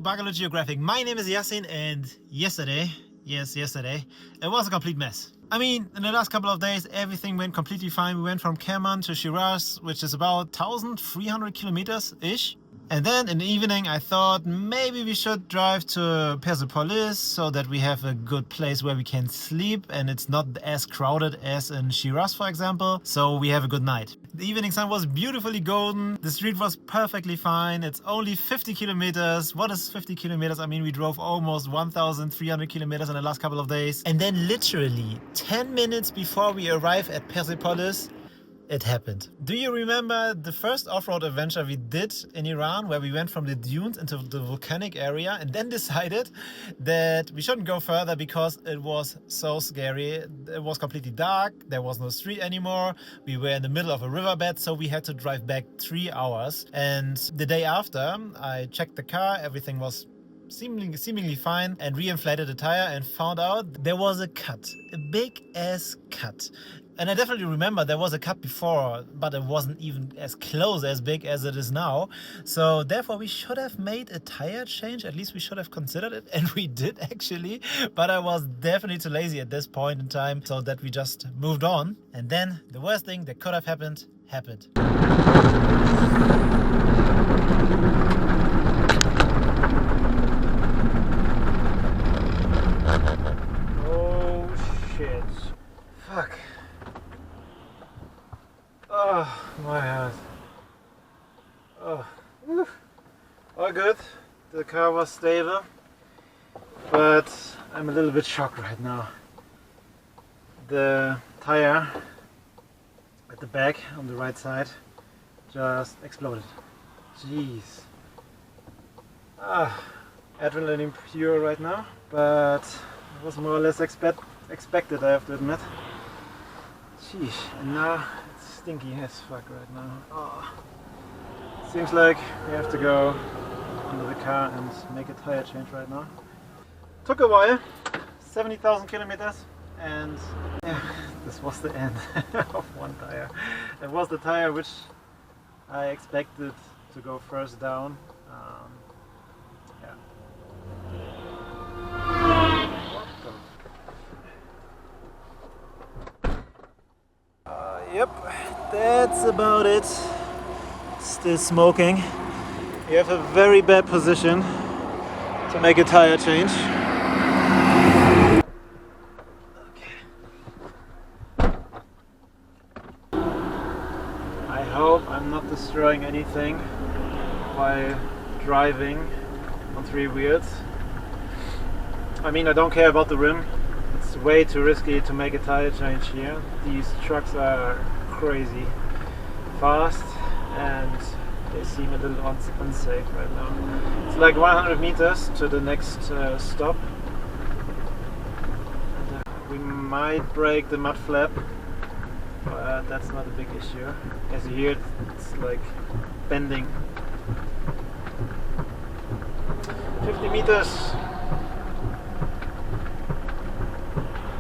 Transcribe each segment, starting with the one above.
Bagalo Geographic. My name is Yasin, and yesterday, yesterday, it was a complete mess. I mean, in the last couple of days, everything went completely fine. We went from Kerman to Shiraz, which is about 1,300 kilometers-ish. And then in the evening, I thought maybe we should drive to Persepolis so that we have a good place where we can sleep and it's not as crowded as in Shiraz, for example. So we have a good night. The evening sun was beautifully golden. The street was perfectly fine. It's only 50 kilometers. What is 50 kilometers? I mean, we drove almost 1,300 kilometers in the last couple of days. And then literally 10 minutes before we arrive at Persepolis, it happened. Do you remember the first off-road adventure we did in Iran, where we went from the dunes into the volcanic area and then decided that we shouldn't go further because it was so scary. It was completely dark, there was no street anymore, we were in the middle of a riverbed, so we had to drive back 3 hours. And the day after, I checked the car, everything was seemingly fine, and re-inflated the tire and found out there was a cut, a big ass cut. And I definitely remember there was a cut before, but it wasn't even as close as big as it is now. So therefore we should have made a tire change, at least we should have considered it, and we did actually, but I was definitely too lazy at this point in time, so that we just moved on. And then the worst thing that could have happened, happened. Oh shit. Fuck. Oh, my head. Oh, all good. The car was stable, but I'm a little bit shocked right now. The tire at the back on the right side just exploded. Jeez. Adrenaline pure right now, but it was more or less expected, I have to admit. Sheesh, and now stinky as fuck right now. Oh. Seems like we have to go under the car and make a tire change right now. Took a while, 70,000 kilometers, and yeah, this was the end of one tire. It was the tire which I expected to go first down. Yep, that's about it. Still smoking. You have a very bad position to make a tire change. Okay. I hope I'm not destroying anything while driving on 3 wheels. I mean, I don't care about the rim. It's way too risky to make a tire change here. These trucks are crazy fast and they seem a little unsafe right now. It's like 100 meters to the next stop. And, we might break the mud flap, but that's not a big issue. As you hear, it's like bending. 50 meters.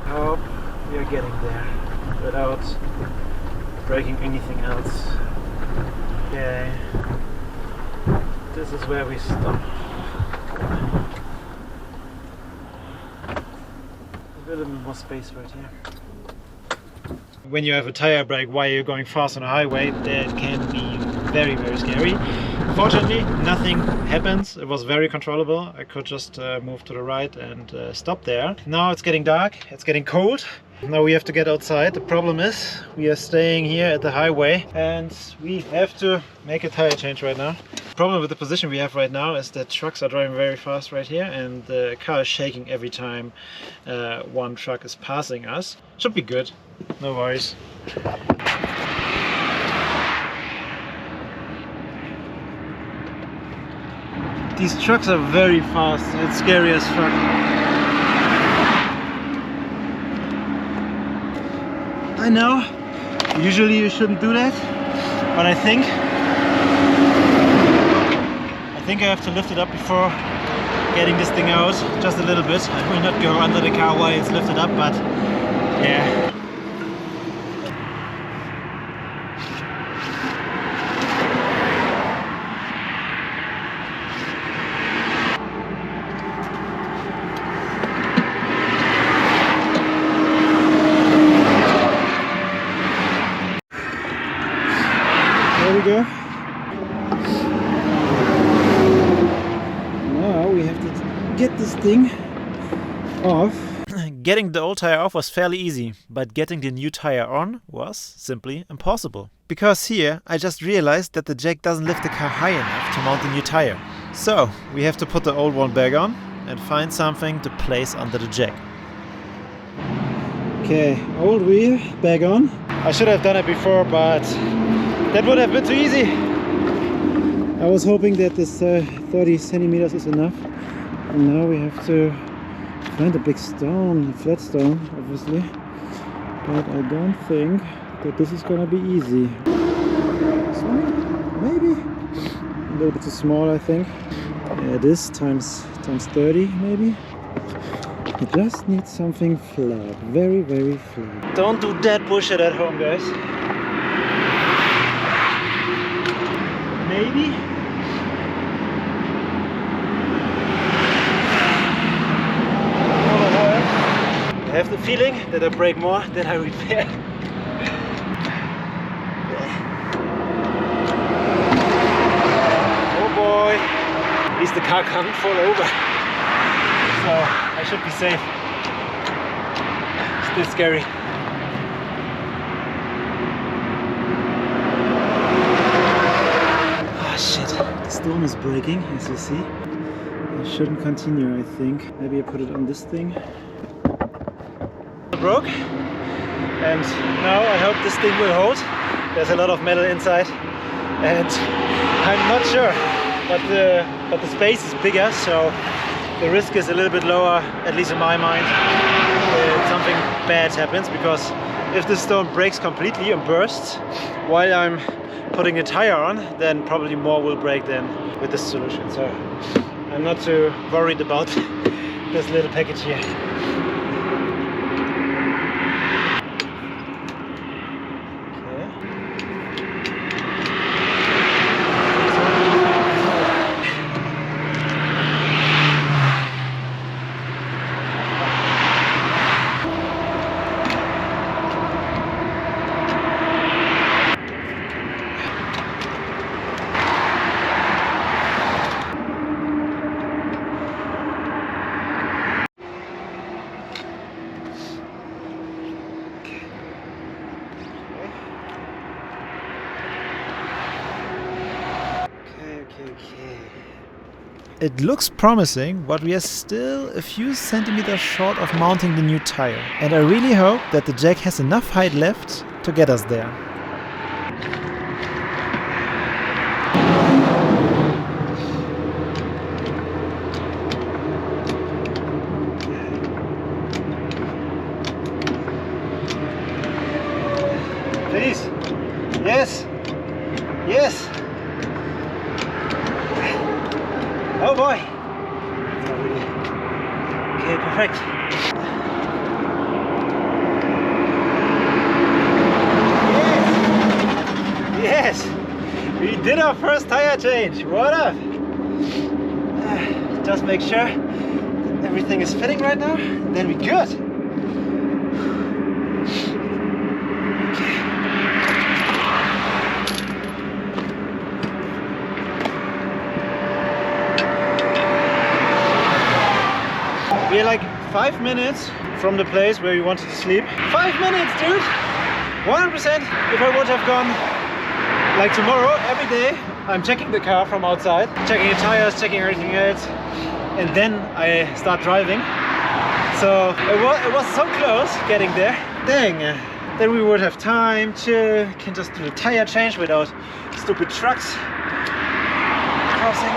I hope we are getting there without breaking anything else. Okay, this is where we stop. A little bit more space right here. When you have a tire brake while you're going fast on a highway, that can be very, very scary. Fortunately, nothing happens. It was very controllable. I could just move to the right and stop there. Now it's getting dark, it's getting cold. Now we have to get outside. The problem is we are staying here at the highway and we have to make a tire change right now. The problem with the position we have right now is that trucks are driving very fast right here and the car is shaking every time one truck is passing us. Should be good, no worries. These trucks are very fast, it's scary as fuck. I know, usually you shouldn't do that, but I think I have to lift it up before getting this thing out, just a little bit. I will not go under the car while it's lifted up, but yeah. get this thing off. Getting the old tire off was fairly easy, but getting the new tire on was simply impossible. Because here I just realized that the jack doesn't lift the car high enough to mount the new tire. So we have to put the old one back on and find something to place under the jack. Okay, old wheel back on. I should have done it before, but that would have been too easy. I was hoping that this 30 centimeters is enough. And now we have to find a big stone, a flat stone, obviously. But I don't think that this is gonna be easy. This one? Maybe? A little bit too small, I think. Yeah, this times 30 maybe. You just need something flat, very, very flat. Don't do that bullshit at home, guys. Maybe? I have the feeling that I break more than I repair. Oh boy! At least the car can't fall over. So I should be safe. Still scary. Oh shit, the stone is breaking, as you see. I shouldn't continue, I think. Maybe I put it on this thing. It broke. And now I hope this thing will hold. There's a lot of metal inside. And I'm not sure. But the space is bigger, so the risk is a little bit lower, at least in my mind, that something bad happens, because if the stone breaks completely and bursts while I'm putting a tire on, then probably more will break than with this solution. So I'm not too worried about this little package here. It looks promising, but we are still a few centimeters short of mounting the new tire. And I really hope that the jack has enough height left to get us there. Please. Yes. Yes. Oh boy! Okay, perfect. Yes! Yes! We did our first tire change. What up? Just make sure everything is fitting right now, then we're good. We're like 5 minutes from the place where we wanted to sleep. 5 minutes, dude! 100%. If I would have gone like tomorrow, every day, I'm checking the car from outside, checking the tires, checking everything else, and then I start driving. So it was so close getting there. Dang! Then we would have time to can just do the tire change without stupid trucks crossing.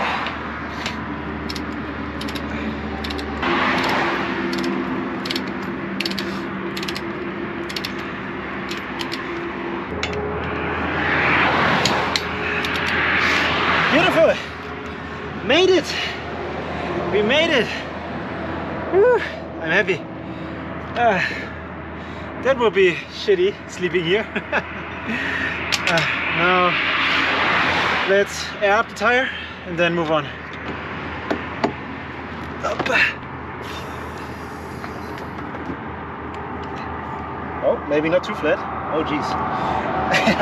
Beautiful! Made it! We made it! Whew. I'm happy. That would be shitty sleeping here. Now let's air up the tire and then move on. Up. Oh, maybe not too flat. Oh geez.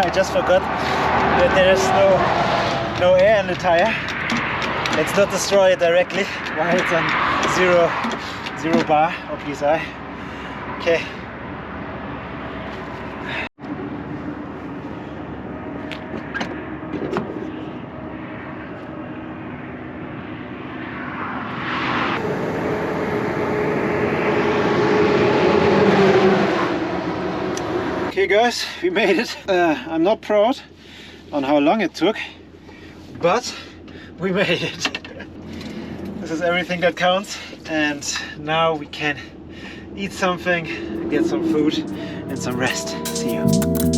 I just forgot that there's no air in the tire. Let's not destroy it directly while it's on 0%. zero bar or PSI. Okay. Okay guys, we made it. I'm not proud on how long it took, but we made it. This is everything that counts, and now we can eat something, get some food and some rest. See you.